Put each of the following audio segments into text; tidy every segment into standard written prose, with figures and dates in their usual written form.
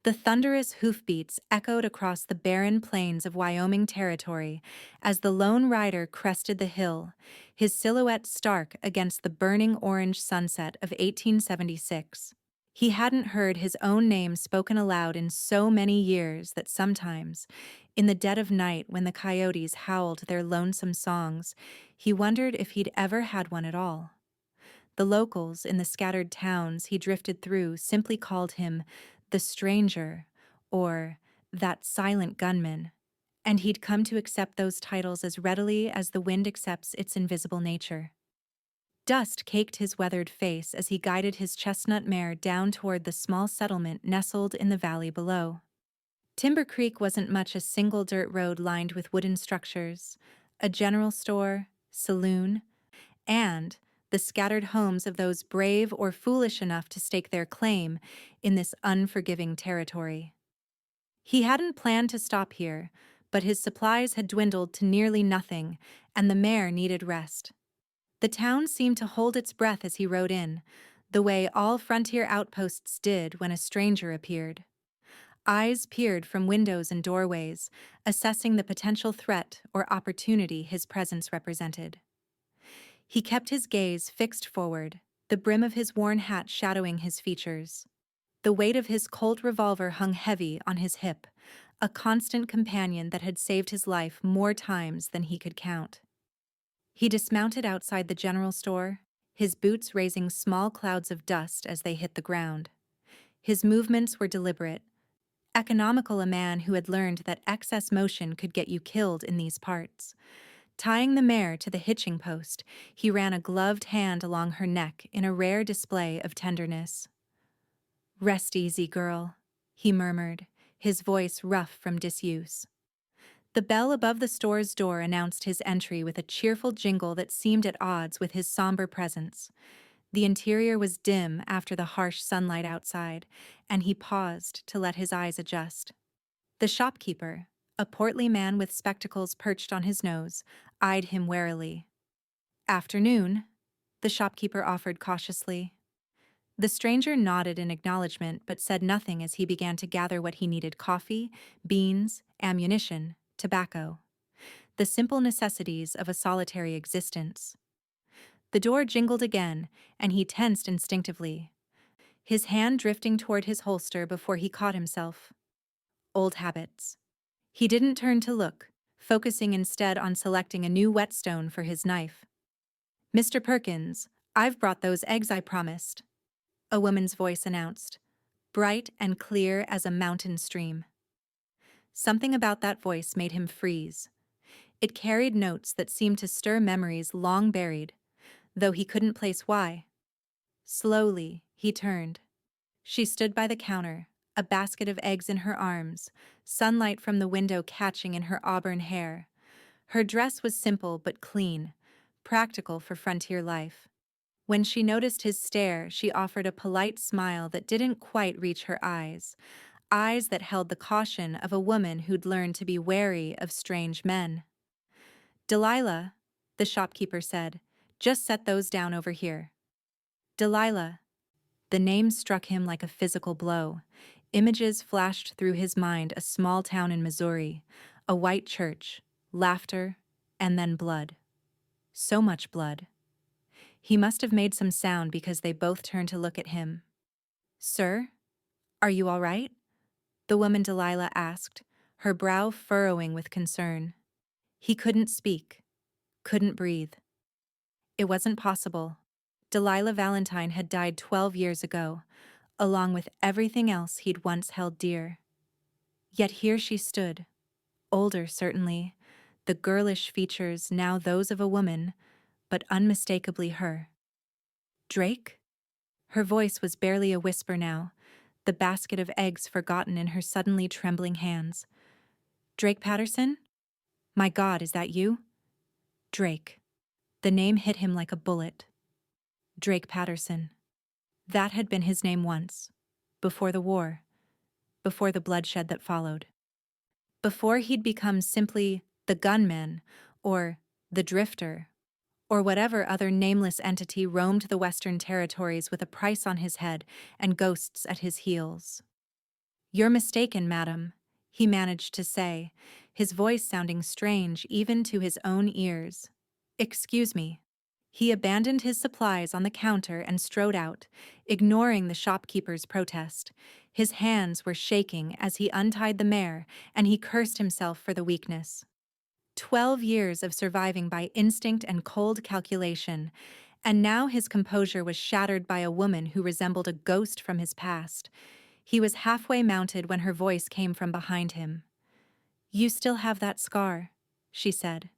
The thunderous hoofbeats echoed across the barren plains of Wyoming Territory as the lone rider crested the hill, his silhouette stark against the burning orange sunset of 1876. He hadn't heard his own name spoken aloud in so many years that sometimes, in the dead of night when the coyotes howled their lonesome songs, he wondered if he'd ever had one at all. The locals in the scattered towns he drifted through simply called him the stranger or that silent gunman, and he'd come to accept those titles as readily as the wind accepts its invisible nature. Dust caked his weathered face as he guided his chestnut mare down toward the small settlement nestled in the valley below. Timber Creek wasn't much a single dirt road lined with wooden structures, a general store, saloon, and the scattered homes of those brave or foolish enough to stake their claim in this unforgiving territory. He hadn't planned to stop here, but his supplies had dwindled to nearly nothing, and the mare needed rest. The town seemed to hold its breath as he rode in, the way all frontier outposts did when a stranger appeared. Eyes peered from windows and doorways, assessing the potential threat or opportunity his presence represented. He kept his gaze fixed forward, the brim of his worn hat shadowing his features. The weight of his Colt revolver hung heavy on his hip, a constant companion that had saved his life more times than he could count. He dismounted outside the general store, his boots raising small clouds of dust as they hit the ground. His movements were deliberate, economical, a man who had learned that excess motion could get you killed in these parts. Tying the mare to the hitching post, he ran a gloved hand along her neck in a rare display of tenderness. "Rest easy, girl," he murmured, his voice rough from disuse. The bell above the store's door announced his entry with a cheerful jingle that seemed at odds with his somber presence. The interior was dim after the harsh sunlight outside, and he paused to let his eyes adjust. The shopkeeper, a portly man with spectacles perched on his nose, eyed him warily. "Afternoon," the shopkeeper offered cautiously. The stranger nodded in acknowledgement but said nothing as he began to gather what he needed: coffee, beans, ammunition, tobacco. The simple necessities of a solitary existence. The door jingled again, and he tensed instinctively, his hand drifting toward his holster before he caught himself. Old habits. He didn't turn to look, focusing instead on selecting a new whetstone for his knife. "Mr. Perkins, I've brought those eggs I promised," a woman's voice announced, bright and clear as a mountain stream. Something about that voice made him freeze. It carried notes that seemed to stir memories long buried, though he couldn't place why. Slowly, he turned. She stood by the counter, a basket of eggs in her arms, sunlight from the window catching in her auburn hair. Her dress was simple but clean, practical for frontier life. When she noticed his stare, she offered a polite smile that didn't quite reach her eyes, eyes that held the caution of a woman who'd learned to be wary of strange men. "Delilah," the shopkeeper said, "just set those down over here." Delilah. The name struck him like a physical blow. Images flashed through his mind: a small town in Missouri, a white church, laughter, and then blood. So much blood. He must have made some sound because they both turned to look at him. "Sir, are you all right?" the woman Delilah asked, her brow furrowing with concern. He couldn't speak, couldn't breathe. It wasn't possible. Delilah Valentine had died 12 years ago, along with everything else he'd once held dear. Yet here she stood, older certainly, the girlish features now those of a woman, but unmistakably her. "Drake?" Her voice was barely a whisper now, the basket of eggs forgotten in her suddenly trembling hands. "Drake Patterson? My God, is that you?" Drake. The name hit him like a bullet. Drake Patterson. That had been his name once, before the war, before the bloodshed that followed. Before he'd become simply the gunman, or the drifter, or whatever other nameless entity roamed the Western territories with a price on his head and ghosts at his heels. "You're mistaken, madam," he managed to say, his voice sounding strange even to his own ears. "Excuse me." He abandoned his supplies on the counter and strode out, ignoring the shopkeeper's protest. His hands were shaking as he untied the mare, and he cursed himself for the weakness. 12 years of surviving by instinct and cold calculation, and now his composure was shattered by a woman who resembled a ghost from his past. He was halfway mounted when her voice came from behind him. "You still have that scar," she said.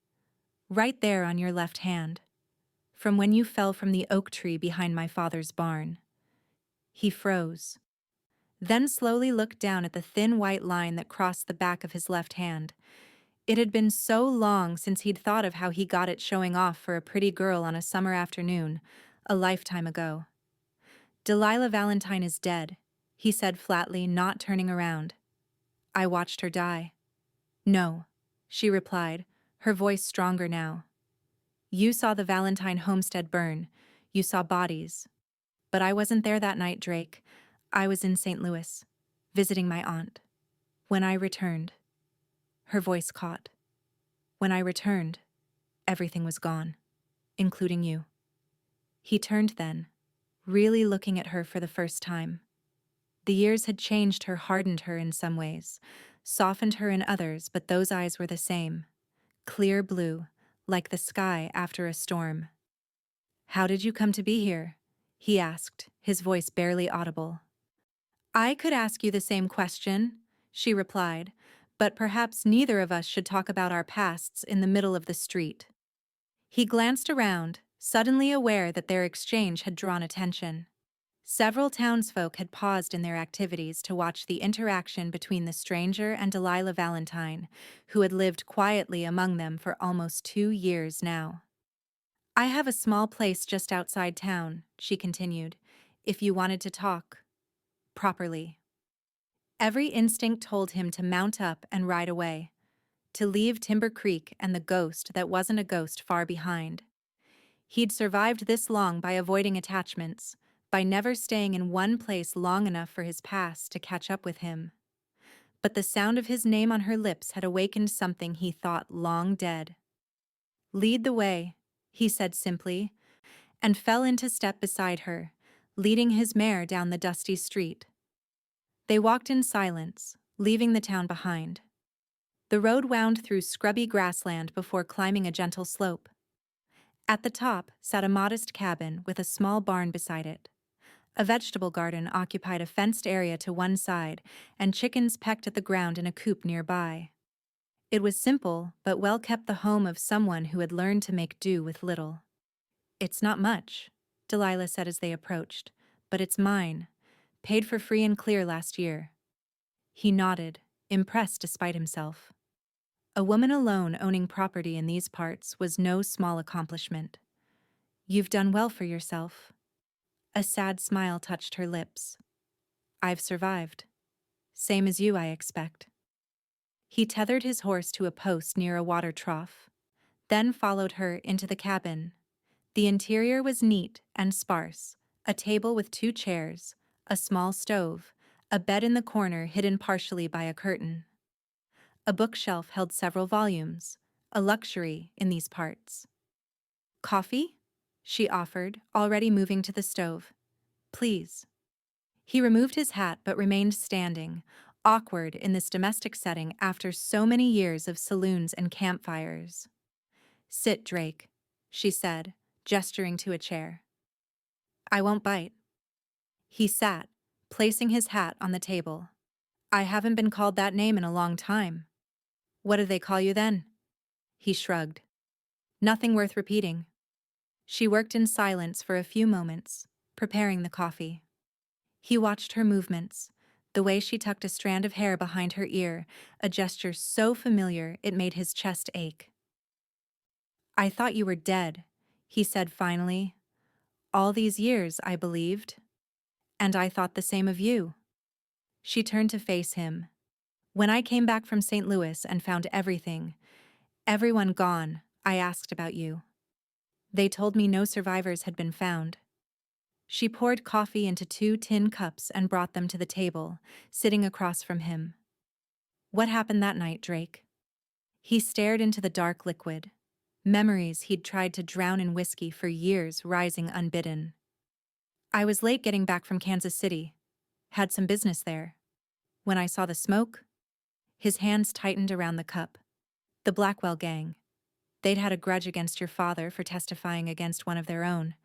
"Right there on your left hand. From when you fell from the oak tree behind my father's barn." He froze, then slowly looked down at the thin white line that crossed the back of his left hand. It had been so long since he'd thought of how he got it showing off for a pretty girl on a summer afternoon, a lifetime ago. "Delilah Valentine is dead," he said flatly, not turning around. "I watched her die." "No," she replied, her voice stronger now. "You saw the Valentine homestead burn. You saw bodies. But I wasn't there that night, Drake. I was in St. Louis, visiting my aunt. When I returned..." Her voice caught. "When I returned, everything was gone, including you." He turned then, really looking at her for the first time. The years had changed her, hardened her in some ways, softened her in others, but those eyes were the same. Clear blue, like the sky after a storm. "How did you come to be here?" he asked, his voice barely audible. "I could ask you the same question," she replied, "but perhaps neither of us should talk about our pasts in the middle of the street." He glanced around, suddenly aware that their exchange had drawn attention. Several townsfolk had paused in their activities to watch the interaction between the stranger and Delilah Valentine, who had lived quietly among them for almost 2 years now. "I have a small place just outside town," she continued, "if you wanted to talk properly." Every instinct told him to mount up and ride away, to leave Timber Creek and the ghost that wasn't a ghost far behind. He'd survived this long by avoiding attachments, by never staying in one place long enough for his past to catch up with him. But the sound of his name on her lips had awakened something he thought long dead. "Lead the way," he said simply, and fell into step beside her, leading his mare down the dusty street. They walked in silence, leaving the town behind. The road wound through scrubby grassland before climbing a gentle slope. At the top sat a modest cabin with a small barn beside it. A vegetable garden occupied a fenced area to one side, and chickens pecked at the ground in a coop nearby. It was simple, but well kept, the home of someone who had learned to make do with little. "It's not much," Delilah said as they approached, "but it's mine. Paid for free and clear last year." He nodded, impressed despite himself. A woman alone owning property in these parts was no small accomplishment. "You've done well for yourself." A sad smile touched her lips. "I've survived. Same as you, I expect." He tethered his horse to a post near a water trough, then followed her into the cabin. The interior was neat and sparse, a table with 2 chairs, a small stove, a bed in the corner hidden partially by a curtain. A bookshelf held several volumes, a luxury in these parts. "Coffee?" she offered, already moving to the stove. "Please." He removed his hat but remained standing, awkward in this domestic setting after so many years of saloons and campfires. "Sit, Drake," she said, gesturing to a chair. "I won't bite." He sat, placing his hat on the table. "I haven't been called that name in a long time." "What do they call you then?" He shrugged. "Nothing worth repeating." She worked in silence for a few moments, preparing the coffee. He watched her movements, the way she tucked a strand of hair behind her ear, a gesture so familiar it made his chest ache. "I thought you were dead," he said finally. "All these years, I believed. And I thought the same of you." She turned to face him. "When I came back from St. Louis and found everyone gone, I asked about you. They told me no survivors had been found." She poured coffee into 2 tin cups and brought them to the table, sitting across from him. What happened that night, Drake? He stared into the dark liquid. Memories he'd tried to drown in whiskey for years rising unbidden. I was late getting back from Kansas City. Had some business there. When I saw the smoke, his hands tightened around the cup. The Blackwell gang. They'd had a grudge against your father for testifying against one of their own.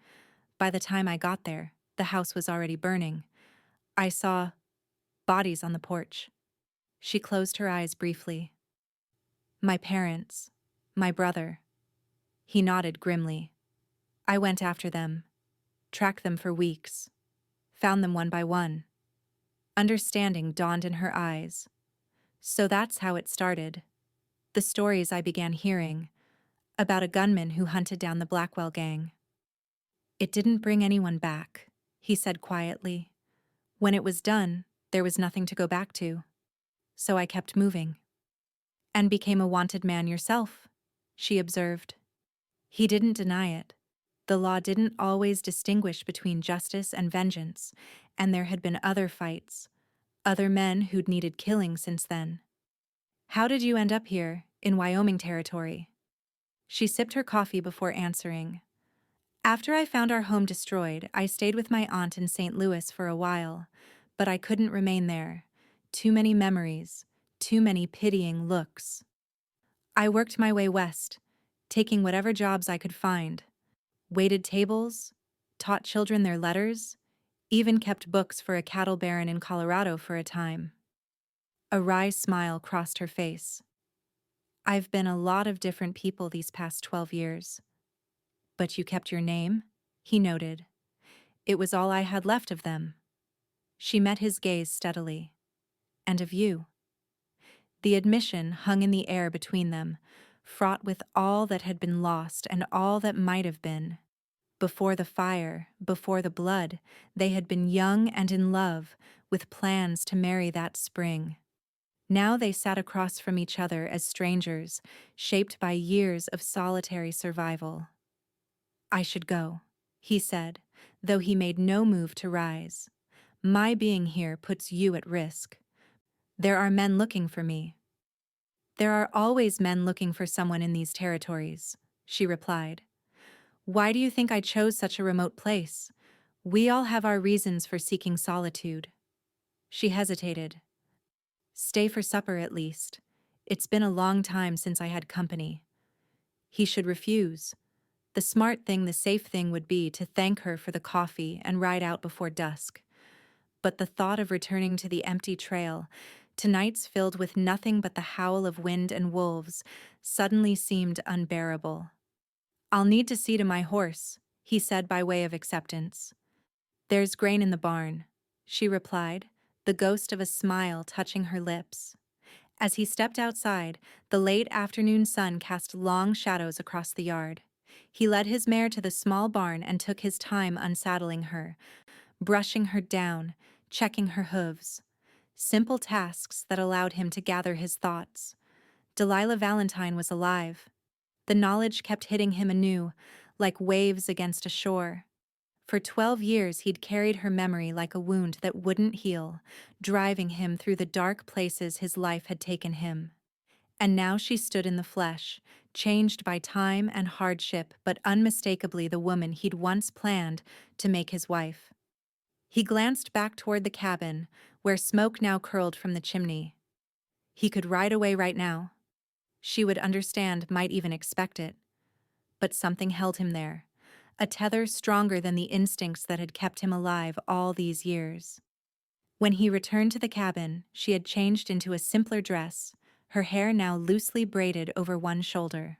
By the time I got there, the house was already burning. I saw bodies on the porch. She closed her eyes briefly. My parents. My brother. He nodded grimly. I went after them. Tracked them for weeks. Found them one by one. Understanding dawned in her eyes. So that's how it started. The stories I began hearing. About a gunman who hunted down the Blackwell gang. It didn't bring anyone back, he said quietly. When it was done, there was nothing to go back to. So I kept moving. And became a wanted man yourself, she observed. He didn't deny it. The law didn't always distinguish between justice and vengeance, and there had been other fights, other men who'd needed killing since then. How did you end up here, in Wyoming Territory? She sipped her coffee before answering. After I found our home destroyed, I stayed with my aunt in St. Louis for a while, but I couldn't remain there. Too many memories, too many pitying looks. I worked my way west, taking whatever jobs I could find. Waited tables, taught children their letters, even kept books for a cattle baron in Colorado for a time. A wry smile crossed her face. I've been a lot of different people these past 12 years. But you kept your name? He noted. It was all I had left of them. She met his gaze steadily. And of you. The admission hung in the air between them, fraught with all that had been lost and all that might have been. Before the fire, before the blood, they had been young and in love, with plans to marry that spring. Now they sat across from each other as strangers, shaped by years of solitary survival. I should go, he said, though he made no move to rise. My being here puts you at risk. There are men looking for me. There are always men looking for someone in these territories, she replied. Why do you think I chose such a remote place? We all have our reasons for seeking solitude. She hesitated. Stay for supper at least. It's been a long time since I had company. He should refuse. The smart thing, the safe thing would be to thank her for the coffee and ride out before dusk. But the thought of returning to the empty trail, to nights filled with nothing but the howl of wind and wolves, suddenly seemed unbearable. I'll need to see to my horse, he said by way of acceptance. There's grain in the barn, she replied, the ghost of a smile touching her lips. As he stepped outside, the late afternoon sun cast long shadows across the yard. He led his mare to the small barn and took his time unsaddling her, brushing her down, checking her hooves. Simple tasks that allowed him to gather his thoughts. Delilah Valentine was alive. The knowledge kept hitting him anew, like waves against a shore. For 12 years he'd carried her memory like a wound that wouldn't heal, driving him through the dark places his life had taken him. And now she stood in the flesh, changed by time and hardship, but unmistakably the woman he'd once planned to make his wife. He glanced back toward the cabin, where smoke now curled from the chimney. He could ride away right now. She would understand, might even expect it. But something held him there, a tether stronger than the instincts that had kept him alive all these years. When he returned to the cabin, she had changed into a simpler dress, her hair now loosely braided over one shoulder.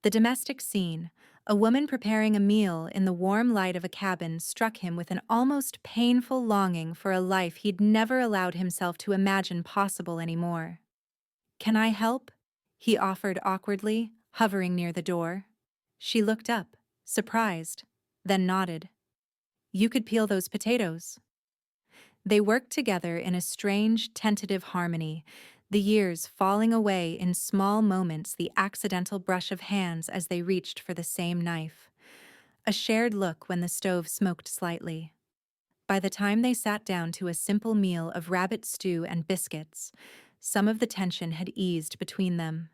The domestic scene, a woman preparing a meal in the warm light of a cabin, struck him with an almost painful longing for a life he'd never allowed himself to imagine possible anymore. Can I help? He offered awkwardly, hovering near the door. She looked up, surprised, then nodded. You could peel those potatoes. They worked together in a strange, tentative harmony, the years falling away in small moments, the accidental brush of hands as they reached for the same knife. A shared look when the stove smoked slightly. By the time they sat down to a simple meal of rabbit stew and biscuits, some of the tension had eased between them.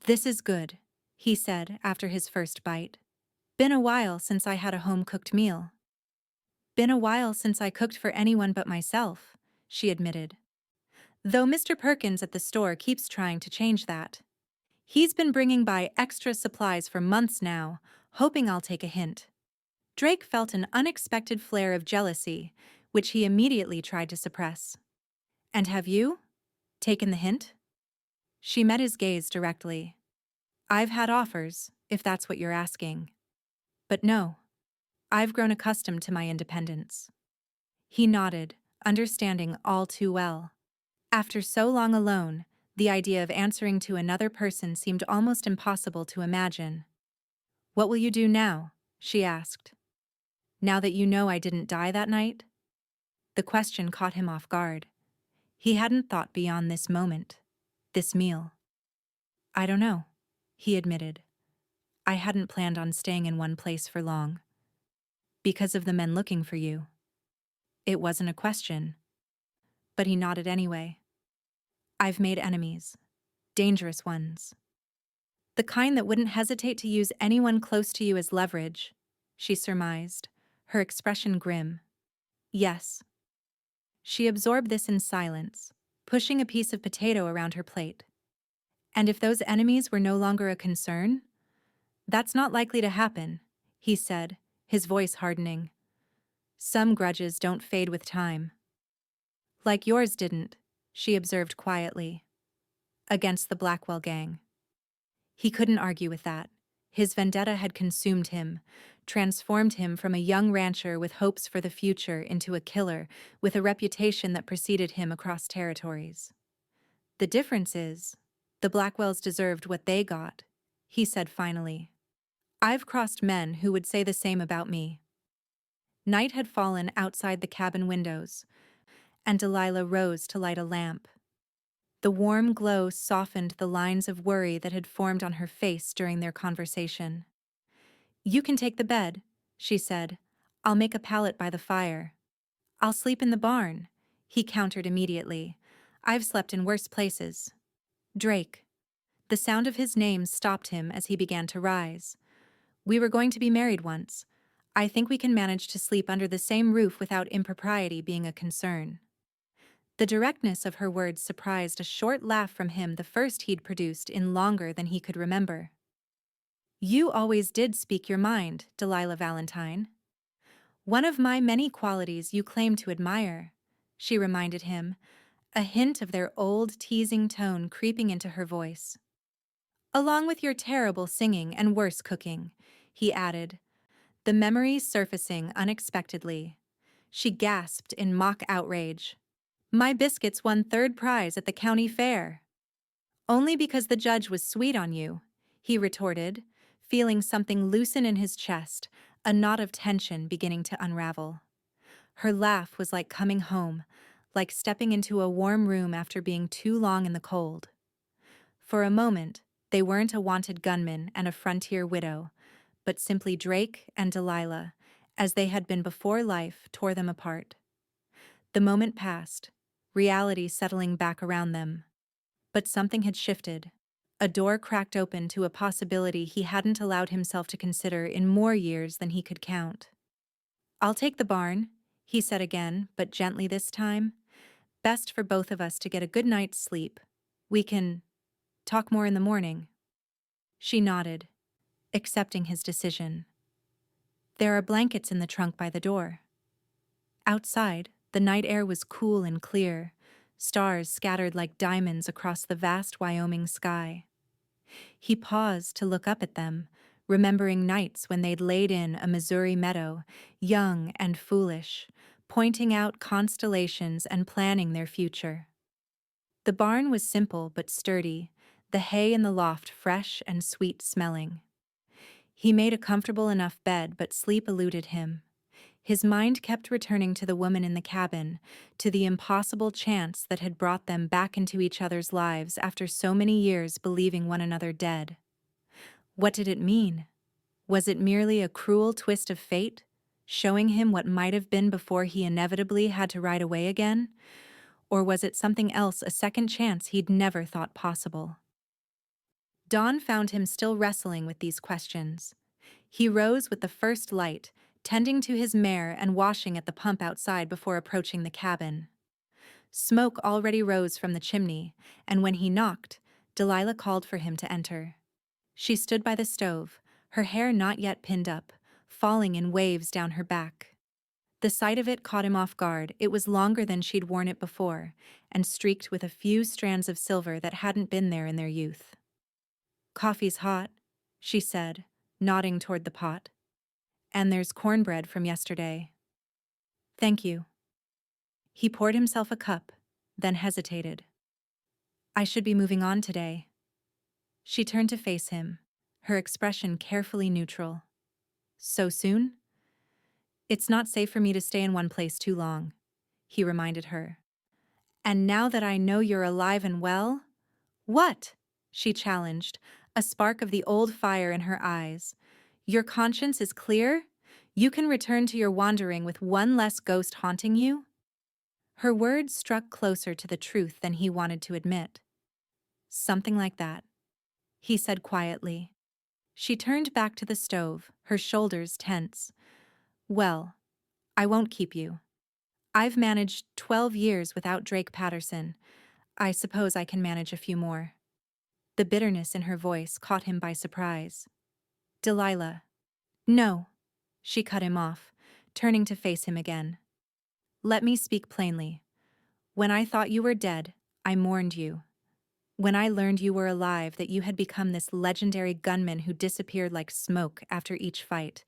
"This is good," he said after his first bite. "Been a while since I had a home-cooked meal." "Been a while since I cooked for anyone but myself," she admitted. "Though Mr. Perkins at the store keeps trying to change that. He's been bringing by extra supplies for months now, hoping I'll take a hint." Drake felt an unexpected flare of jealousy, which he immediately tried to suppress. "And have you taken the hint?" She met his gaze directly. "I've had offers, if that's what you're asking. But no, I've grown accustomed to my independence." He nodded, understanding all too well. After so long alone, the idea of answering to another person seemed almost impossible to imagine. "What will you do now?" she asked. "Now that you know I didn't die that night?" The question caught him off guard. He hadn't thought beyond this moment, this meal. "I don't know," he admitted. "I hadn't planned on staying in one place for long." "Because of the men looking for you?" It wasn't a question, but he nodded anyway. "I've made enemies, dangerous ones. The kind that wouldn't hesitate to use anyone close to you as leverage," she surmised, her expression grim. "Yes." She absorbed this in silence, pushing a piece of potato around her plate. "And if those enemies were no longer a concern?" "That's not likely to happen," he said, his voice hardening. "Some grudges don't fade with time." "Like yours didn't," she observed quietly. "Against the Blackwell gang." He couldn't argue with that. His vendetta had consumed him, transformed him from a young rancher with hopes for the future into a killer with a reputation that preceded him across territories. "The difference is, the Blackwells deserved what they got," he said finally. "I've crossed men who would say the same about me." Night had fallen outside the cabin windows, and Delilah rose to light a lamp. The warm glow softened the lines of worry that had formed on her face during their conversation. "You can take the bed," she said. "I'll make a pallet by the fire." "I'll sleep in the barn," he countered immediately. "I've slept in worse places." "Drake." The sound of his name stopped him as he began to rise. "We were going to be married once. I think we can manage to sleep under the same roof without impropriety being a concern." The directness of her words surprised a short laugh from him, the first he'd produced in longer than he could remember. "You always did speak your mind, Delilah Valentine. One of my many qualities you claim to admire," she reminded him, a hint of their old teasing tone creeping into her voice. "Along with your terrible singing and worse cooking," he added, the memory surfacing unexpectedly. She gasped in mock outrage. "My biscuits won third prize at the county fair." "Only because the judge was sweet on you," he retorted, feeling something loosen in his chest, a knot of tension beginning to unravel. Her laugh was like coming home, like stepping into a warm room after being too long in the cold. For a moment, they weren't a wanted gunman and a frontier widow, but simply Drake and Delilah, as they had been before life tore them apart. The moment passed, reality settling back around them. But something had shifted. A door cracked open to a possibility he hadn't allowed himself to consider in more years than he could count. "I'll take the barn," he said again, but gently this time. "Best for both of us to get a good night's sleep. We can talk more in the morning." She nodded, accepting his decision. "There are blankets in the trunk by the door." Outside, the night air was cool and clear, stars scattered like diamonds across the vast Wyoming sky. He paused to look up at them, remembering nights when they'd laid in a Missouri meadow, young and foolish, pointing out constellations and planning their future. The barn was simple but sturdy, the hay in the loft fresh and sweet-smelling. He made a comfortable enough bed, but sleep eluded him. His mind kept returning to the woman in the cabin, to the impossible chance that had brought them back into each other's lives after so many years believing one another dead. What did it mean? Was it merely a cruel twist of fate, showing him what might have been before he inevitably had to ride away again? Or was it something else, a second chance he'd never thought possible? Dawn found him still wrestling with these questions. He rose with the first light, tending to his mare and washing at the pump outside before approaching the cabin. Smoke already rose from the chimney, and when he knocked, Delilah called for him to enter. She stood by the stove, her hair not yet pinned up, falling in waves down her back. The sight of it caught him off guard. It was longer than she'd worn it before, and streaked with a few strands of silver that hadn't been there in their youth. "Coffee's hot," she said, nodding toward the pot. "And there's cornbread from yesterday." "Thank you." He poured himself a cup, then hesitated. "I should be moving on today." She turned to face him, her expression carefully neutral. "So soon?" "It's not safe for me to stay in one place too long," he reminded her. "And now that I know you're alive and well—" "What?" she challenged, a spark of the old fire in her eyes. "Your conscience is clear? You can return to your wandering with one less ghost haunting you?" Her words struck closer to the truth than he wanted to admit. "Something like that," he said quietly. She turned back to the stove, her shoulders tense. "Well, I won't keep you. I've managed 12 years without Drake Patterson. I suppose I can manage a few more." The bitterness in her voice caught him by surprise. "Delilah." "No," she cut him off, turning to face him again. "Let me speak plainly. When I thought you were dead, I mourned you. When I learned you were alive, that you had become this legendary gunman who disappeared like smoke after each fight,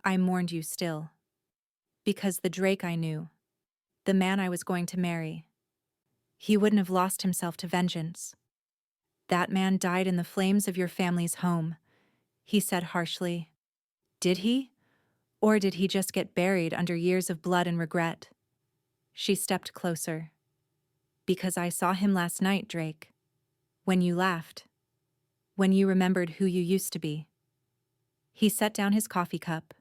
I mourned you still. Because the Drake I knew, the man I was going to marry, he wouldn't have lost himself to vengeance. That man died in the flames of your family's home," he said harshly. "Did he? Or did he just get buried under years of blood and regret?" She stepped closer. "Because I saw him last night, Drake. When you laughed. When you remembered who you used to be." He set down his coffee cup,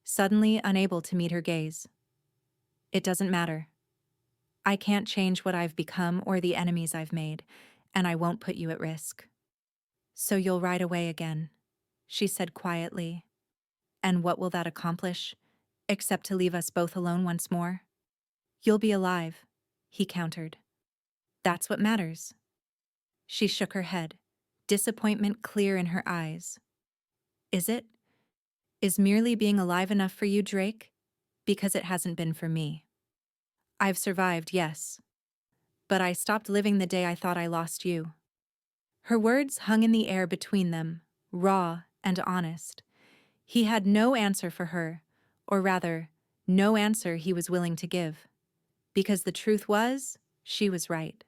suddenly unable to meet her gaze. "It doesn't matter. I can't change what I've become or the enemies I've made, and I won't put you at risk." "So you'll ride away again," she said quietly. "And what will that accomplish, except to leave us both alone once more?" "You'll be alive," he countered. "That's what matters." She shook her head, disappointment clear in her eyes. "Is it? Is merely being alive enough for you, Drake? Because it hasn't been for me. I've survived, yes. But I stopped living the day I thought I lost you." Her words hung in the air between them, raw and honest. He had no answer for her, or rather, no answer he was willing to give. Because the truth was, she was right.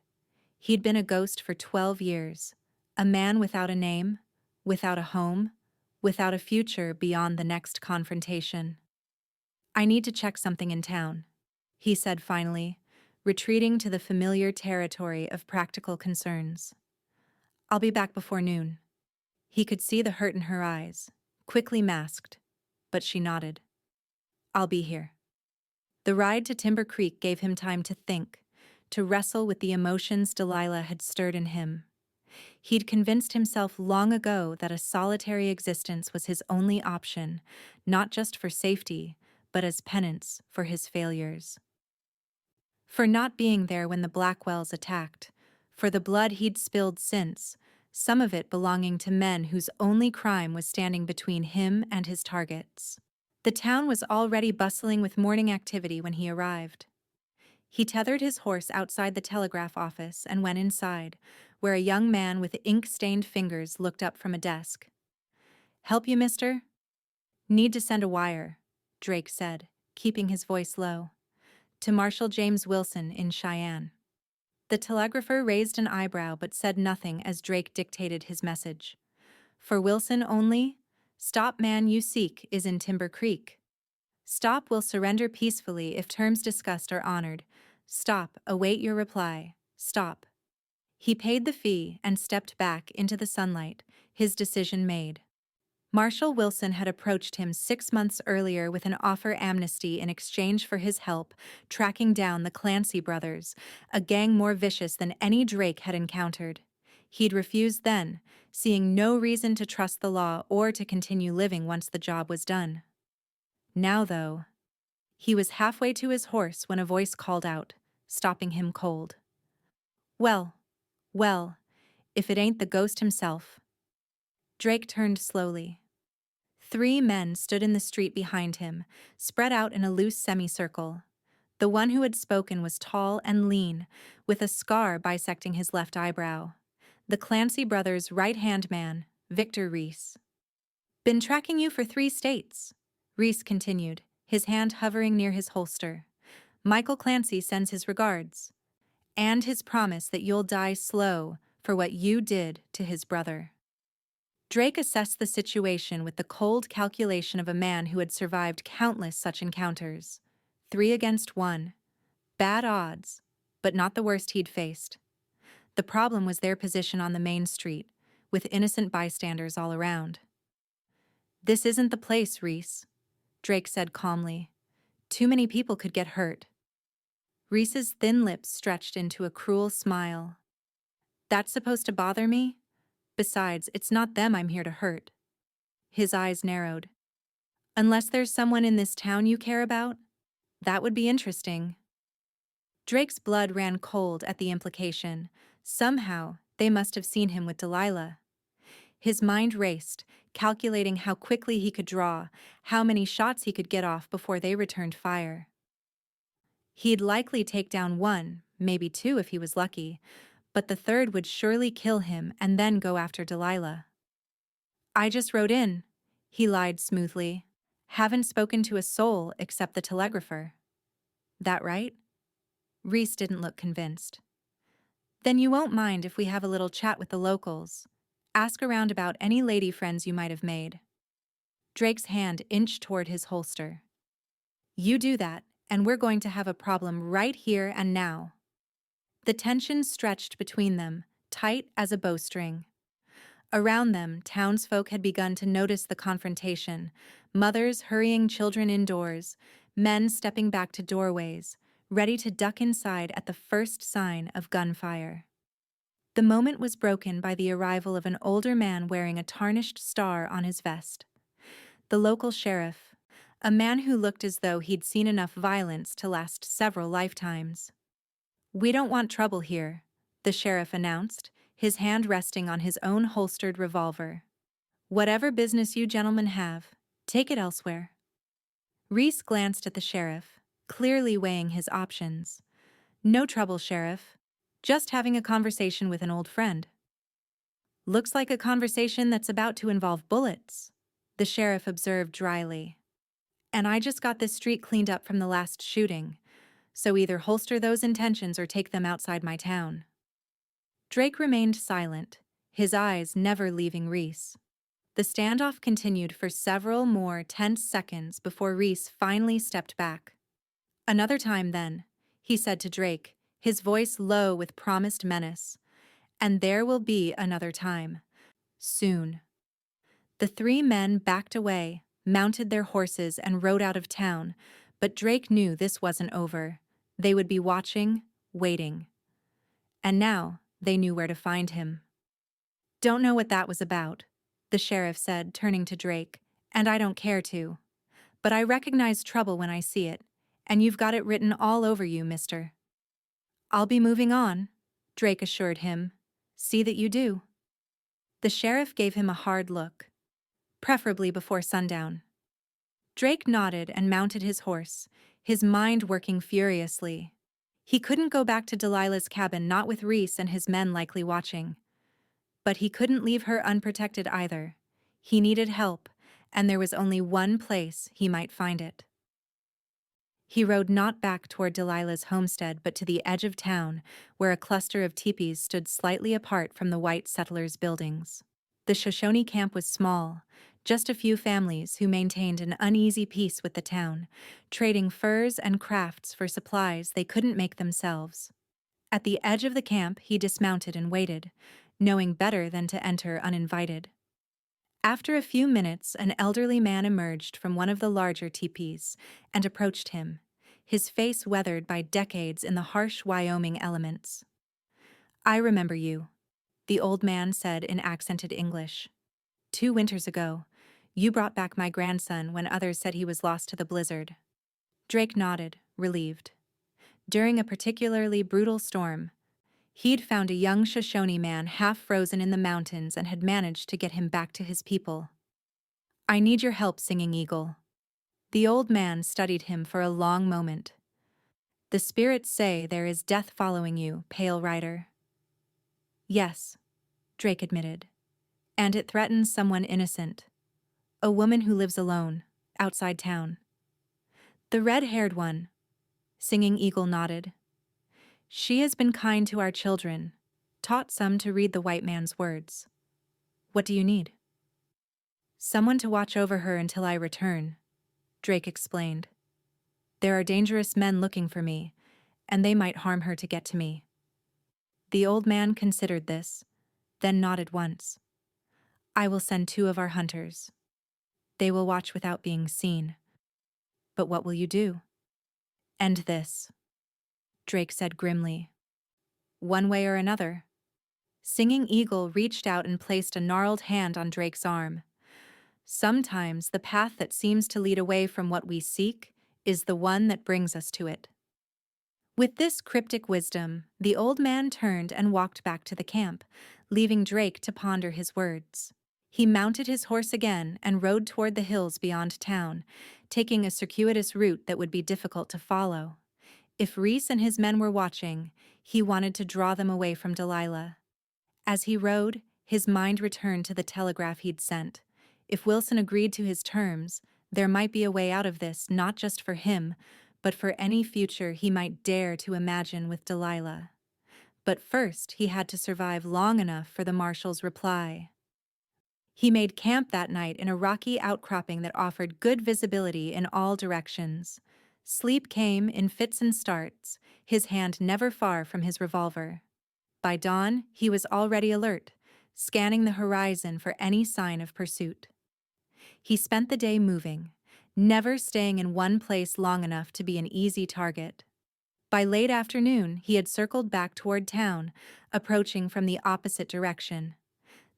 He'd been a ghost for 12 years, a man without a name, without a home, without a future beyond the next confrontation. "I need to check something in town," he said finally, retreating to the familiar territory of practical concerns. "I'll be back before noon." He could see the hurt in her eyes, quickly masked, but she nodded. "I'll be here." The ride to Timber Creek gave him time to think, to wrestle with the emotions Delilah had stirred in him. He'd convinced himself long ago that a solitary existence was his only option, not just for safety, but as penance for his failures. For not being there when the Blackwells attacked, for the blood he'd spilled since, some of it belonging to men whose only crime was standing between him and his targets. The town was already bustling with morning activity when he arrived. He tethered his horse outside the telegraph office and went inside, where a young man with ink-stained fingers looked up from a desk. "Help you, mister?" "Need to send a wire," Drake said, keeping his voice low. "To Marshal James Wilson in Cheyenne." The telegrapher raised an eyebrow but said nothing as Drake dictated his message. "For Wilson only? Stop man you seek is in Timber Creek. Stop will surrender peacefully if terms discussed are honored. Stop, await your reply. Stop." He paid the fee and stepped back into the sunlight, his decision made. Marshal Wilson had approached him 6 months earlier with an offer amnesty in exchange for his help tracking down the Clancy brothers, a gang more vicious than any Drake had encountered. He'd refused then, seeing no reason to trust the law or to continue living once the job was done. Now, though, he was halfway to his horse when a voice called out, stopping him cold. Well, well, if it ain't the ghost himself. Drake turned slowly. 3 men stood in the street behind him, spread out in a loose semicircle. The one who had spoken was tall and lean, with a scar bisecting his left eyebrow. The Clancy brothers' right-hand man, Victor Reese. Been tracking you for 3 states, Reese continued, his hand hovering near his holster. Michael Clancy sends his regards. And his promise that you'll die slow for what you did to his brother. Drake assessed the situation with the cold calculation of a man who had survived countless such encounters. 3 against 1. Bad odds, but not the worst he'd faced. The problem was their position on the main street, with innocent bystanders all around. This isn't the place, Reese, Drake said calmly. Too many people could get hurt. Reese's thin lips stretched into a cruel smile. That's supposed to bother me? Besides, it's not them I'm here to hurt. His eyes narrowed. Unless there's someone in this town you care about? That would be interesting. Drake's blood ran cold at the implication. Somehow, they must have seen him with Delilah. His mind raced, calculating how quickly he could draw, how many shots he could get off before they returned fire. He'd likely take down 1, maybe 2 if he was lucky, but the 3rd would surely kill him and then go after Delilah. I just rode in, he lied smoothly. Haven't spoken to a soul except the telegrapher. That right? Reese didn't look convinced. Then you won't mind if we have a little chat with the locals. Ask around about any lady friends you might have made. Drake's hand inched toward his holster. You do that, and we're going to have a problem right here and now. The tension stretched between them, tight as a bowstring. Around them, townsfolk had begun to notice the confrontation, mothers hurrying children indoors, men stepping back to doorways, ready to duck inside at the first sign of gunfire. The moment was broken by the arrival of an older man wearing a tarnished star on his vest. The local sheriff, a man who looked as though he'd seen enough violence to last several lifetimes. We don't want trouble here, the sheriff announced, his hand resting on his own holstered revolver. Whatever business you gentlemen have, take it elsewhere. Reese glanced at the sheriff, clearly weighing his options. No trouble, Sheriff. Just having a conversation with an old friend. Looks like a conversation that's about to involve bullets, the sheriff observed dryly. And I just got this street cleaned up from the last shooting, so either holster those intentions or take them outside my town. Drake remained silent, his eyes never leaving Reese. The standoff continued for several more tense seconds before Reese finally stepped back. Another time then, he said to Drake, his voice low with promised menace. And there will be another time. Soon. The 3 men backed away, mounted their horses and rode out of town, but Drake knew this wasn't over. They would be watching, waiting. And now, they knew where to find him. Don't know what that was about, the sheriff said, turning to Drake, and I don't care to. But I recognize trouble when I see it, and you've got it written all over you, mister. I'll be moving on, Drake assured him. See that you do. The sheriff gave him a hard look. Preferably before sundown. Drake nodded and mounted his horse, his mind working furiously. He couldn't go back to Delilah's cabin, not with Reese and his men likely watching. But he couldn't leave her unprotected either. He needed help, and there was only one place he might find it. He rode not back toward Delilah's homestead but to the edge of town, where a cluster of teepees stood slightly apart from the white settlers' buildings. The Shoshone camp was small, just a few families who maintained an uneasy peace with the town, trading furs and crafts for supplies they couldn't make themselves. At the edge of the camp he dismounted and waited, knowing better than to enter uninvited. After a few minutes, an elderly man emerged from one of the larger teepees and approached him, his face weathered by decades in the harsh Wyoming elements. "I remember you," the old man said in accented English. "2 winters ago, you brought back my grandson when others said he was lost to the blizzard." Drake nodded, relieved. During a particularly brutal storm, he'd found a young Shoshone man half frozen in the mountains and had managed to get him back to his people. "I need your help, Singing Eagle." The old man studied him for a long moment. "The spirits say there is death following you, Pale Rider." "Yes," Drake admitted. "And it threatens someone innocent. A woman who lives alone, outside town." "The red-haired one," Singing Eagle nodded. "She has been kind to our children, taught some to read the white man's words." "What do you need?" "Someone to watch over her until I return," Drake explained. "There are dangerous men looking for me, and they might harm her to get to me." The old man considered this, then nodded once. "I will send 2 of our hunters. They will watch without being seen." "But what will you do?" "End this," Drake said grimly. "One way or another." Singing Eagle reached out and placed a gnarled hand on Drake's arm. "Sometimes the path that seems to lead away from what we seek is the one that brings us to it." With this cryptic wisdom, the old man turned and walked back to the camp, leaving Drake to ponder his words. He mounted his horse again and rode toward the hills beyond town, taking a circuitous route that would be difficult to follow. If Reese and his men were watching, he wanted to draw them away from Delilah. As he rode, his mind returned to the telegraph he'd sent. If Wilson agreed to his terms, there might be a way out of this, not just for him, but for any future he might dare to imagine with Delilah. But first, he had to survive long enough for the marshal's reply. He made camp that night in a rocky outcropping that offered good visibility in all directions. Sleep came in fits and starts, his hand never far from his revolver. By dawn, he was already alert, scanning the horizon for any sign of pursuit. He spent the day moving, never staying in one place long enough to be an easy target. By late afternoon, he had circled back toward town, approaching from the opposite direction.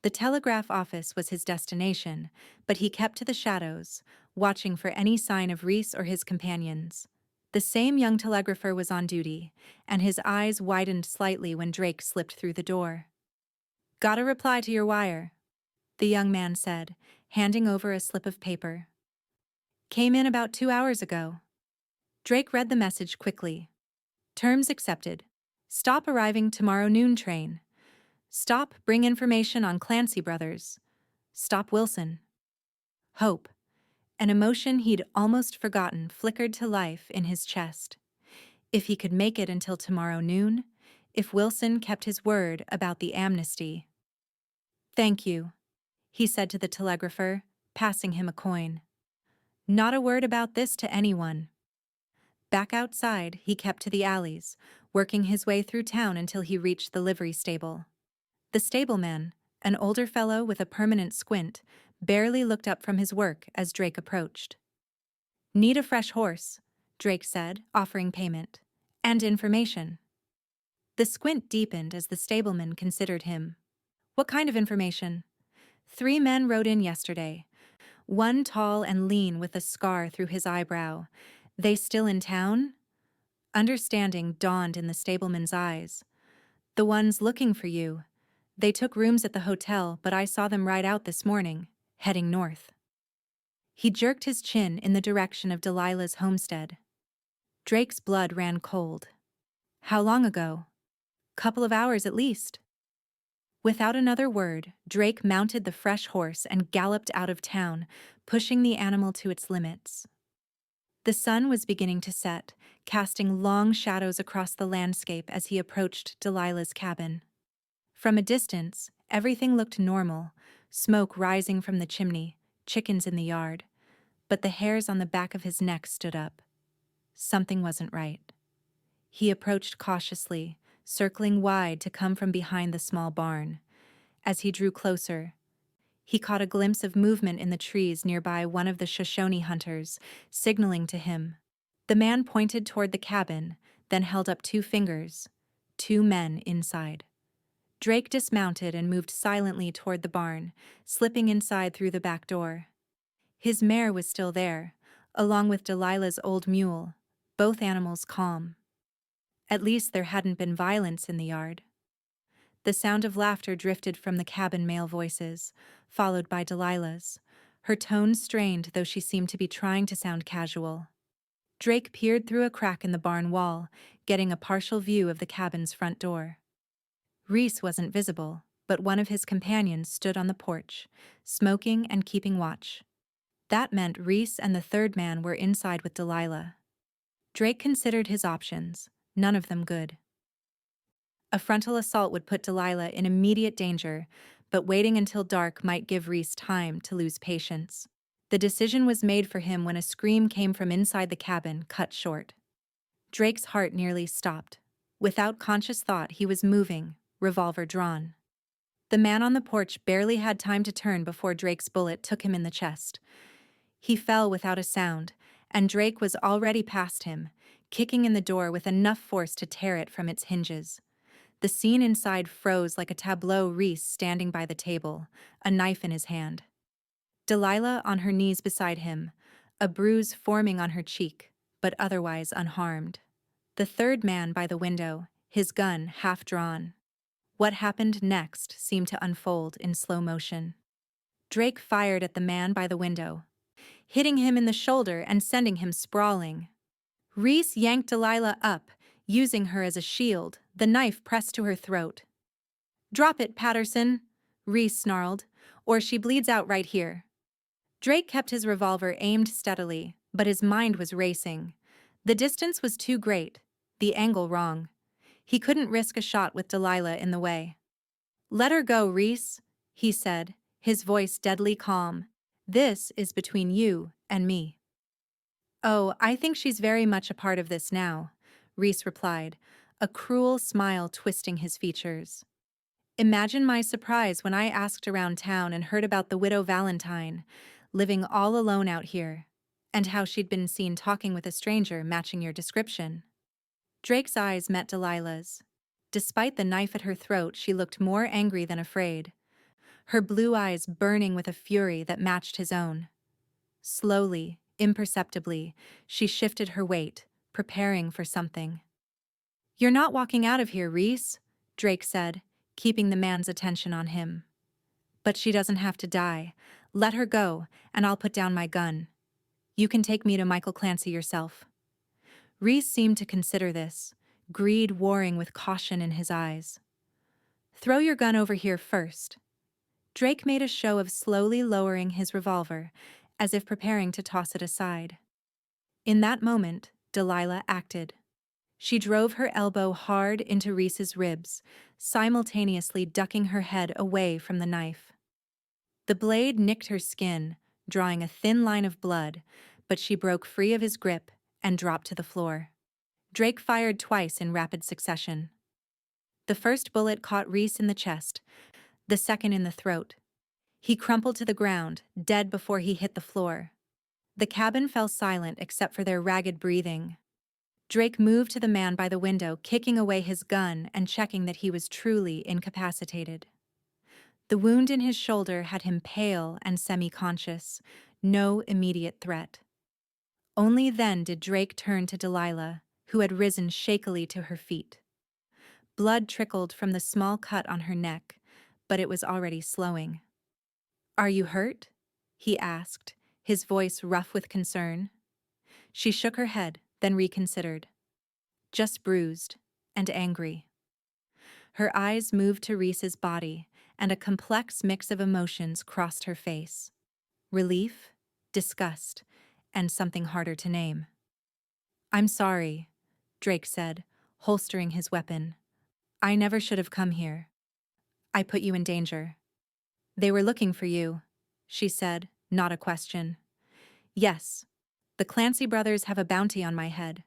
The telegraph office was his destination, but he kept to the shadows, watching for any sign of Reese or his companions. The same young telegrapher was on duty, and his eyes widened slightly when Drake slipped through the door. "Got a reply to your wire," the young man said, handing over a slip of paper. "Came in about 2 hours ago." Drake read the message quickly. "Terms accepted. Stop arriving tomorrow noon train. Stop, bring information on Clancy brothers. Stop Wilson." Hope, an emotion he'd almost forgotten, flickered to life in his chest. If he could make it until tomorrow noon, if Wilson kept his word about the amnesty. "Thank you," he said to the telegrapher, passing him a coin. "Not a word about this to anyone." Back outside, he kept to the alleys, working his way through town until he reached the livery stable. The stableman, an older fellow with a permanent squint, barely looked up from his work as Drake approached. "Need a fresh horse," Drake said, offering payment. "And information." The squint deepened as the stableman considered him. "What kind of information?" "3 men rode in yesterday. One tall and lean with a scar through his eyebrow. They still in town?" Understanding dawned in the stableman's eyes. "The ones looking for you. They took rooms at the hotel, but I saw them ride out this morning, heading north." He jerked his chin in the direction of Delilah's homestead. Drake's blood ran cold. "How long ago?" "Couple of hours at least." Without another word, Drake mounted the fresh horse and galloped out of town, pushing the animal to its limits. The sun was beginning to set, casting long shadows across the landscape as he approached Delilah's cabin. From a distance, everything looked normal, smoke rising from the chimney, chickens in the yard, but the hairs on the back of his neck stood up. Something wasn't right. He approached cautiously, circling wide to come from behind the small barn. As he drew closer, He caught a glimpse of movement in the trees nearby one of the Shoshone hunters, signaling to him. The man pointed toward the cabin, then held up 2 fingers. 2 men inside. Drake dismounted and moved silently toward the barn, slipping inside through the back door. His mare was still there, along with Delilah's old mule, both animals calm. At least there hadn't been violence in the yard. The sound of laughter drifted from the cabin male voices, followed by Delilah's, her tone strained though she seemed to be trying to sound casual. Drake peered through a crack in the barn wall, getting a partial view of the cabin's front door. Reese wasn't visible, but one of his companions stood on the porch, smoking and keeping watch. That meant Reese and the third man were inside with Delilah. Drake considered his options, none of them good. A frontal assault would put Delilah in immediate danger, but waiting until dark might give Reese time to lose patience. The decision was made for him when a scream came from inside the cabin, cut short. Drake's heart nearly stopped. Without conscious thought, he was moving, revolver drawn. The man on the porch barely had time to turn before Drake's bullet took him in the chest. He fell without a sound, and Drake was already past him, kicking in the door with enough force to tear it from its hinges. The scene inside froze like a tableau. Reese standing by the table, a knife in his hand. Delilah on her knees beside him, a bruise forming on her cheek, but otherwise unharmed. The third man by the window, his gun half drawn. What happened next seemed to unfold in slow motion. Drake fired at the man by the window, hitting him in the shoulder and sending him sprawling. Reese yanked Delilah up, using her as a shield, the knife pressed to her throat. "Drop it, Patterson," Reese snarled, "or she bleeds out right here." Drake kept his revolver aimed steadily, but his mind was racing. The distance was too great, the angle wrong. He couldn't risk a shot with Delilah in the way. "Let her go, Reese," he said, his voice deadly calm. "This is between you and me." "Oh, I think she's very much a part of this now," Reese replied, a cruel smile twisting his features. "Imagine my surprise when I asked around town and heard about the widow Valentine, living all alone out here, and how she'd been seen talking with a stranger matching your description." Drake's eyes met Delilah's. Despite the knife at her throat, she looked more angry than afraid, her blue eyes burning with a fury that matched his own. Slowly, imperceptibly, she shifted her weight, preparing for something. "You're not walking out of here, Reese," Drake said, keeping the man's attention on him. "But she doesn't have to die. Let her go, and I'll put down my gun. You can take me to Michael Clancy yourself." Reese seemed to consider this, greed warring with caution in his eyes. "Throw your gun over here first." Drake made a show of slowly lowering his revolver, as if preparing to toss it aside. In that moment, Delilah acted. She drove her elbow hard into Reese's ribs, simultaneously ducking her head away from the knife. The blade nicked her skin, drawing a thin line of blood, but she broke free of his grip and dropped to the floor. Drake fired twice in rapid succession. The first bullet caught Reese in the chest, the second in the throat. He crumpled to the ground, dead before he hit the floor. The cabin fell silent except for their ragged breathing. Drake moved to the man by the window, kicking away his gun and checking that he was truly incapacitated. The wound in his shoulder had him pale and semi-conscious, no immediate threat. Only then did Drake turn to Delilah, who had risen shakily to her feet. Blood trickled from the small cut on her neck, but it was already slowing. "Are you hurt?" he asked, his voice rough with concern. She shook her head, then reconsidered. "Just bruised and angry." Her eyes moved to Reese's body, and a complex mix of emotions crossed her face. Relief, disgust, and something harder to name. "I'm sorry," Drake said, holstering his weapon. "I never should have come here. I put you in danger." "They were looking for you," she said, not a question. "Yes. The Clancy brothers have a bounty on my head.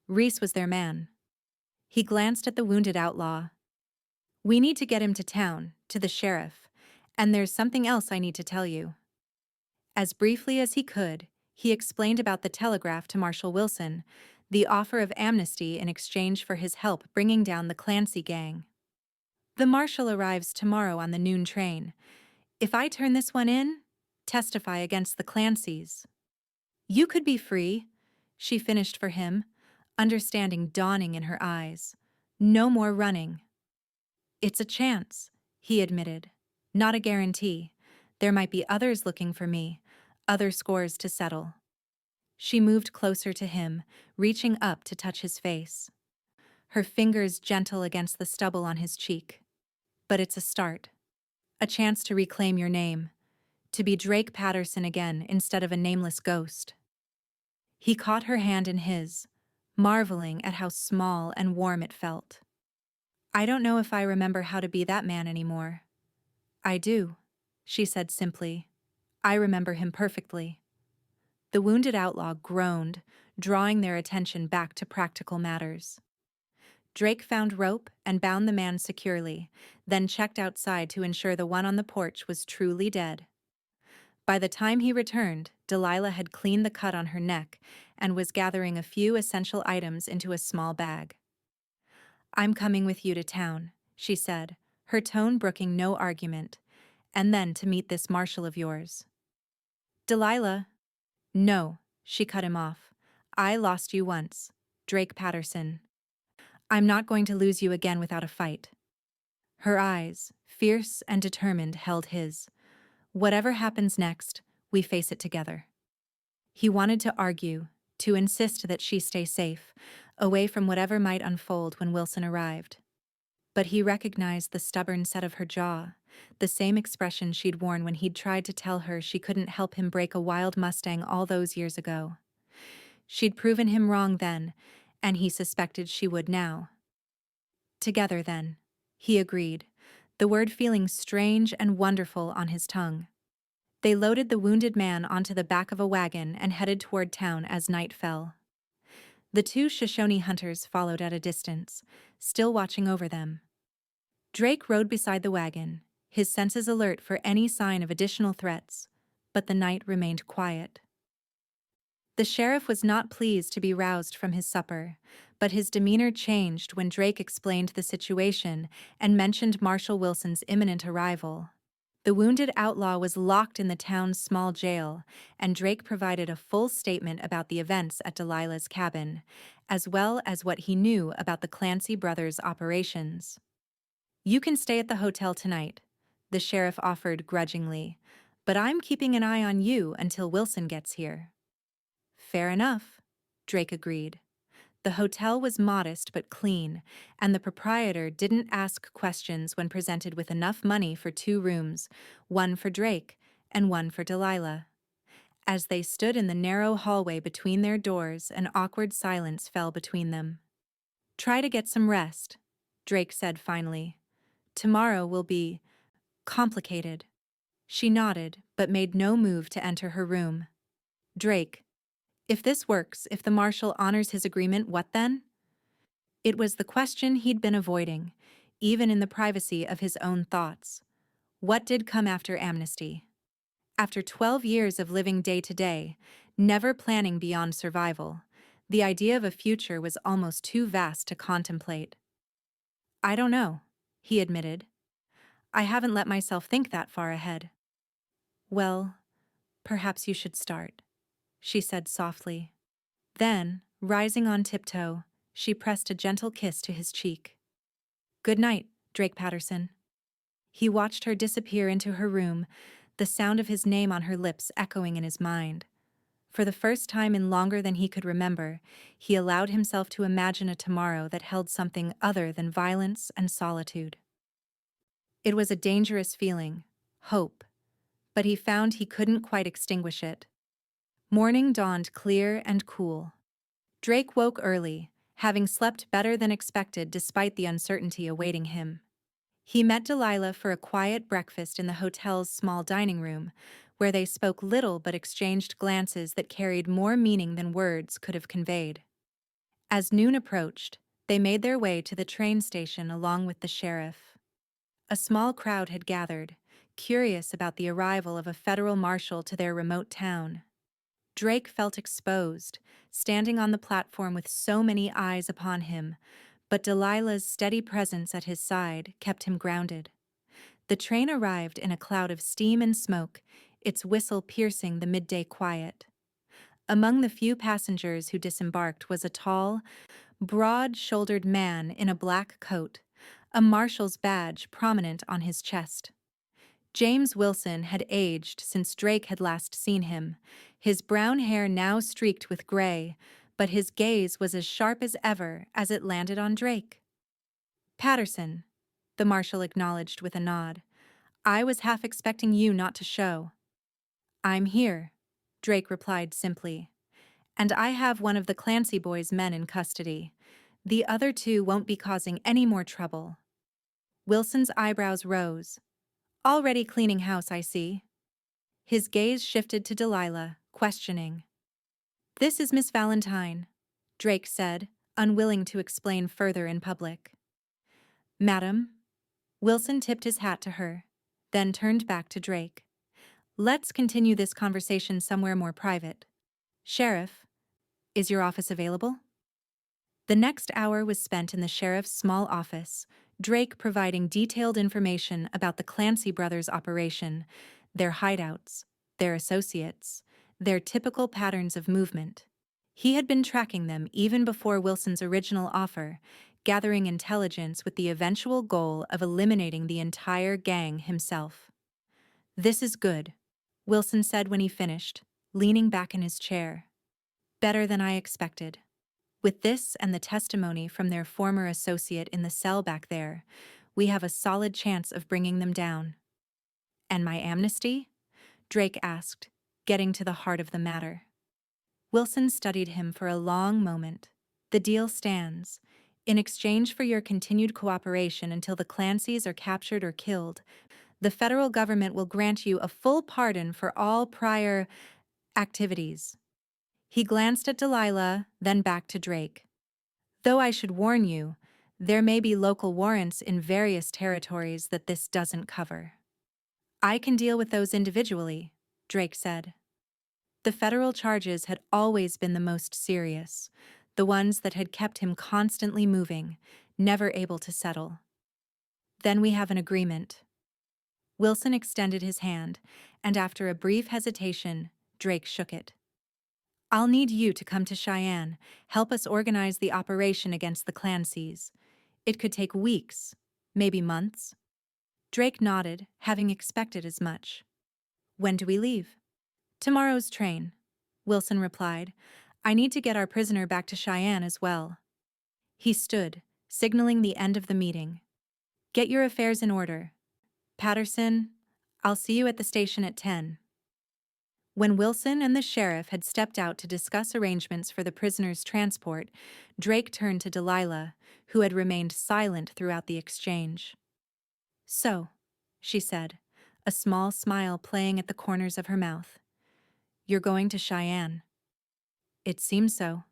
Reese was their man." He glanced at the wounded outlaw. "We need to get him to town, to the sheriff, And there's something else I need to tell you. As briefly as he could, he explained about the telegraph to Marshal Wilson, the offer of amnesty in exchange for his help bringing down the Clancy gang. The marshal arrives tomorrow on the noon train. If I turn this one in, testify against the Clancys. You could be free, she finished for him, understanding dawning in her eyes. No more running. It's a chance, he admitted. Not a guarantee. There might be others looking for me, other scores to settle. She moved closer to him, reaching up to touch his face. Her fingers gentle against the stubble on his cheek. But it's a start. A chance to reclaim your name. To be Drake Patterson again instead of a nameless ghost. He caught her hand in his, marveling at how small and warm it felt. I don't know if I remember how to be that man anymore. I do, she said simply. I remember him perfectly. The wounded outlaw groaned, drawing their attention back to practical matters. Drake found rope and bound the man securely, then checked outside to ensure the one on the porch was truly dead. By the time he returned, Delilah had cleaned the cut on her neck and was gathering a few essential items into a small bag. I'm coming with you to town, she said, her tone brooking no argument, and then to meet this marshal of yours. Delilah. No, she cut him off. I lost you once, Drake Patterson. I'm not going to lose you again without a fight. Her eyes, fierce and determined, held his. Whatever happens next, we face it together. He wanted to argue, to insist that she stay safe, away from whatever might unfold when Wilson arrived. But he recognized the stubborn set of her jaw, the same expression she'd worn when he'd tried to tell her she couldn't help him break a wild Mustang all those years ago. She'd proven him wrong then, and he suspected she would now. Together then, he agreed, the word feeling strange and wonderful on his tongue. They loaded the wounded man onto the back of a wagon and headed toward town as night fell. The two Shoshone hunters followed at a distance, still watching over them. Drake rode beside the wagon, his senses alert for any sign of additional threats, but the night remained quiet. The sheriff was not pleased to be roused from his supper, but his demeanor changed when Drake explained the situation and mentioned Marshal Wilson's imminent arrival. The wounded outlaw was locked in the town's small jail, and Drake provided a full statement about the events at Delilah's cabin, as well as what he knew about the Clancy brothers' operations. You can stay at the hotel tonight, the sheriff offered grudgingly, but I'm keeping an eye on you until Wilson gets here. Fair enough, Drake agreed. The hotel was modest but clean, and the proprietor didn't ask questions when presented with enough money for 2 rooms, one for Drake and one for Delilah. As they stood in the narrow hallway between their doors, an awkward silence fell between them. Try to get some rest, Drake said finally. Tomorrow will be complicated. She nodded, but made no move to enter her room. Drake. If this works, if the marshal honors his agreement, what then? It was the question he'd been avoiding, even in the privacy of his own thoughts. What did come after amnesty? After 12 years of living day to day, never planning beyond survival, the idea of a future was almost too vast to contemplate. I don't know, he admitted. I haven't let myself think that far ahead. Well, perhaps you should start, she said softly. Then, rising on tiptoe, she pressed a gentle kiss to his cheek. Good night, Drake Patterson. He watched her disappear into her room, the sound of his name on her lips echoing in his mind. For the first time in longer than he could remember, he allowed himself to imagine a tomorrow that held something other than violence and solitude. It was a dangerous feeling, hope, but he found he couldn't quite extinguish it. Morning dawned clear and cool. Drake woke early, having slept better than expected despite the uncertainty awaiting him. He met Delilah for a quiet breakfast in the hotel's small dining room, where they spoke little but exchanged glances that carried more meaning than words could have conveyed. As noon approached, they made their way to the train station along with the sheriff. A small crowd had gathered, curious about the arrival of a federal marshal to their remote town. Drake felt exposed, standing on the platform with so many eyes upon him, but Delilah's steady presence at his side kept him grounded. The train arrived in a cloud of steam and smoke, its whistle piercing the midday quiet. Among the few passengers who disembarked was a tall, broad-shouldered man in a black coat, a marshal's badge prominent on his chest. James Wilson had aged since Drake had last seen him, his brown hair now streaked with gray, but his gaze was as sharp as ever as it landed on Drake. "Patterson," the marshal acknowledged with a nod. "I was half expecting you not to show." "I'm here," Drake replied simply. "And I have one of the Clancy boys' men in custody. The other two won't be causing any more trouble." Wilson's eyebrows rose. "Already cleaning house, I see." His gaze shifted to Delilah, questioning. "This is Miss Valentine," Drake said, unwilling to explain further in public. "Madam." Wilson tipped his hat to her, then turned back to Drake. "Let's continue this conversation somewhere more private. Sheriff, is your office available?" The next hour was spent in the sheriff's small office, Drake providing detailed information about the Clancy brothers' operation, their hideouts, their associates, their typical patterns of movement. He had been tracking them even before Wilson's original offer, gathering intelligence with the eventual goal of eliminating the entire gang himself. "This is good," Wilson said when he finished, leaning back in his chair. "Better than I expected. With this and the testimony from their former associate in the cell back there, we have a solid chance of bringing them down." "And my amnesty?" Drake asked, getting to the heart of the matter. Wilson studied him for a long moment. "The deal stands. In exchange for your continued cooperation until the Clancys are captured or killed, the federal government will grant you a full pardon for all prior activities." He glanced at Delilah, then back to Drake. "Though I should warn you, there may be local warrants in various territories that this doesn't cover." "I can deal with those individually," Drake said. The federal charges had always been the most serious, the ones that had kept him constantly moving, never able to settle. "Then we have an agreement." Wilson extended his hand, and after a brief hesitation, Drake shook it. "I'll need you to come to Cheyenne, help us organize the operation against the Clancys. It could take weeks, maybe months." Drake nodded, having expected as much. "When do we leave?" "Tomorrow's train," Wilson replied. "I need to get our prisoner back to Cheyenne as well." He stood, signaling the end of the meeting. "Get your affairs in order. Patterson, I'll see you at the station at 10. When Wilson and the sheriff had stepped out to discuss arrangements for the prisoner's transport, Drake turned to Delilah, who had remained silent throughout the exchange. "So," she said, a small smile playing at the corners of her mouth, "you're going to Cheyenne." "It seems so."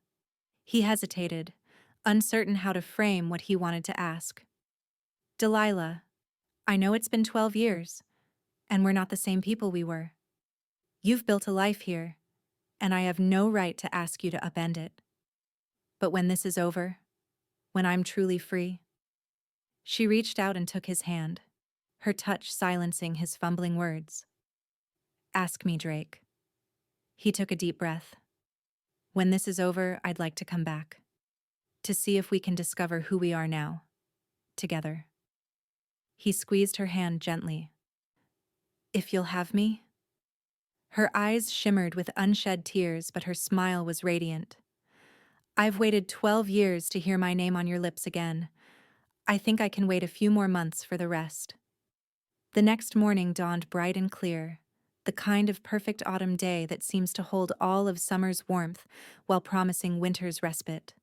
He hesitated, uncertain how to frame what he wanted to ask. "Delilah, I know it's been 12 years, and we're not the same people we were. You've built a life here, and I have no right to ask you to upend it. But when this is over, when I'm truly free—" She reached out and took his hand, her touch silencing his fumbling words. "Ask me, Drake." He took a deep breath. "When this is over, I'd like to come back, to see if we can discover who we are now, together." He squeezed her hand gently. "If you'll have me?" Her eyes shimmered with unshed tears, but her smile was radiant. "I've waited 12 years to hear my name on your lips again. I think I can wait a few more months for the rest." The next morning dawned bright and clear, the kind of perfect autumn day that seems to hold all of summer's warmth while promising winter's respite.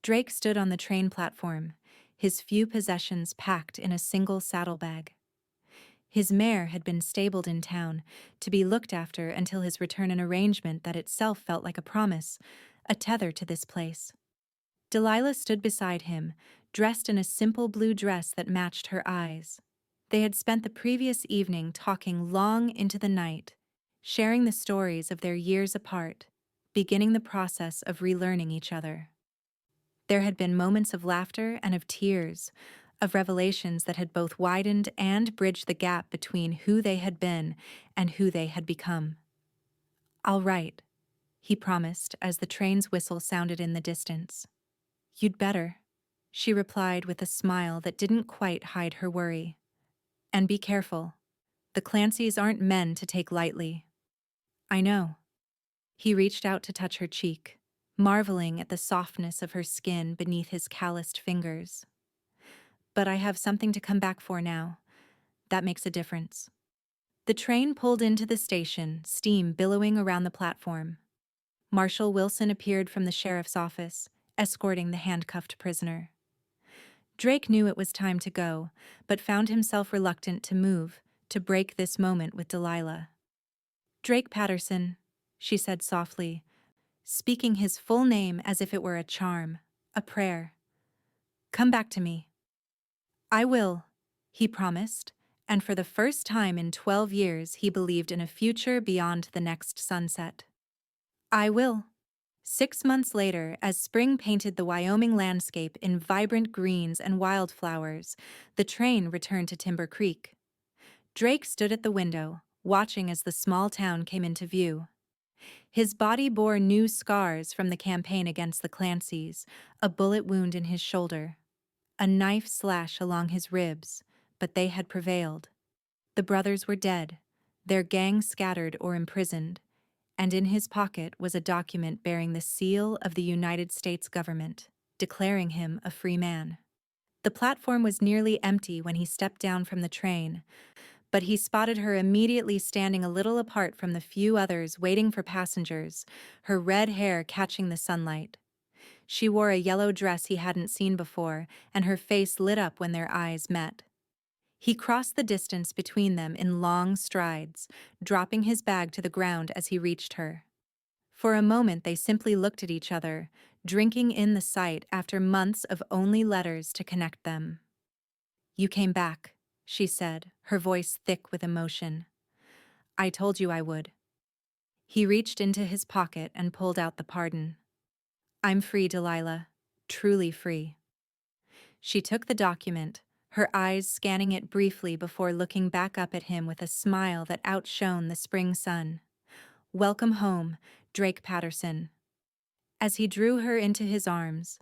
Drake stood on the train platform, his few possessions packed in a single saddlebag. His mare had been stabled in town, to be looked after until his return, an arrangement that itself felt like a promise, a tether to this place. Delilah stood beside him, dressed in a simple blue dress that matched her eyes. They had spent the previous evening talking long into the night, sharing the stories of their years apart, beginning the process of relearning each other. There had been moments of laughter and of tears, of revelations that had both widened and bridged the gap between who they had been and who they had become. "I'll write," he promised as the train's whistle sounded in the distance. "You'd better," she replied with a smile that didn't quite hide her worry. "And be careful. The Clancys aren't men to take lightly." "I know." He reached out to touch her cheek, marveling at the softness of her skin beneath his calloused fingers. "But I have something to come back for now. That makes a difference." The train pulled into the station, steam billowing around the platform. Marshal Wilson appeared from the sheriff's office, escorting the handcuffed prisoner. Drake knew it was time to go, but found himself reluctant to move, to break this moment with Delilah. "Drake Patterson," she said softly, speaking his full name as if it were a charm, a prayer. "Come back to me." "I will," he promised, and for the first time in 12 years he believed in a future beyond the next sunset. "I will." 6 months later, as spring painted the Wyoming landscape in vibrant greens and wildflowers, the train returned to Timber Creek. Drake stood at the window, watching as the small town came into view. His body bore new scars from the campaign against the Clancys, a bullet wound in his shoulder, a knife slash along his ribs, but they had prevailed. The brothers were dead, their gang scattered or imprisoned, and in his pocket was a document bearing the seal of the United States government, declaring him a free man. The platform was nearly empty when he stepped down from the train, but he spotted her immediately standing a little apart from the few others waiting for passengers, her red hair catching the sunlight. She wore a yellow dress he hadn't seen before, and her face lit up when their eyes met. He crossed the distance between them in long strides, dropping his bag to the ground as he reached her. For a moment they simply looked at each other, drinking in the sight after months of only letters to connect them. "You came back," she said, her voice thick with emotion. "I told you I would." He reached into his pocket and pulled out the pardon. "I'm free, Delilah. Truly free." She took the document, her eyes scanning it briefly before looking back up at him with a smile that outshone the spring sun. "Welcome home, Drake Patterson." As he drew her into his arms,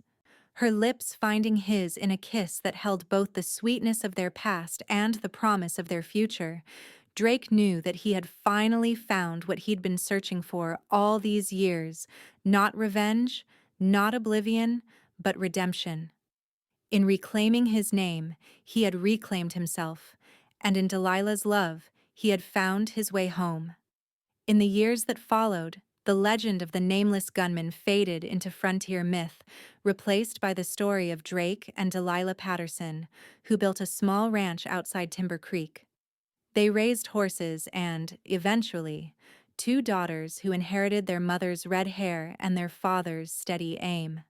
her lips finding his in a kiss that held both the sweetness of their past and the promise of their future, Drake knew that he had finally found what he'd been searching for all these years, not revenge, not oblivion, but redemption. In reclaiming his name, he had reclaimed himself, and in Delilah's love, he had found his way home. In the years that followed, the legend of the nameless gunman faded into frontier myth, replaced by the story of Drake and Delilah Patterson, who built a small ranch outside Timber Creek. They raised horses and, eventually, 2 daughters who inherited their mother's red hair and their father's steady aim.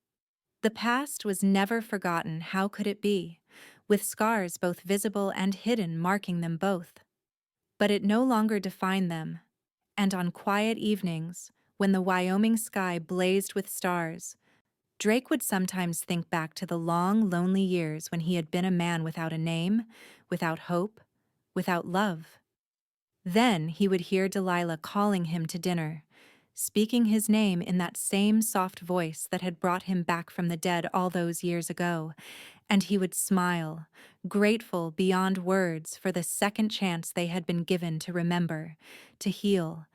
The past was never forgotten, how could it be, with scars both visible and hidden marking them both? But it no longer defined them, and on quiet evenings, when the Wyoming sky blazed with stars, Drake would sometimes think back to the long, lonely years when he had been a man without a name, without hope, without love. Then he would hear Delilah calling him to dinner, speaking his name in that same soft voice that had brought him back from the dead all those years ago, and he would smile, grateful beyond words for the second chance they had been given to remember, to heal,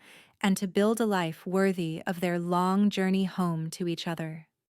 and to build a life worthy of their long journey home to each other.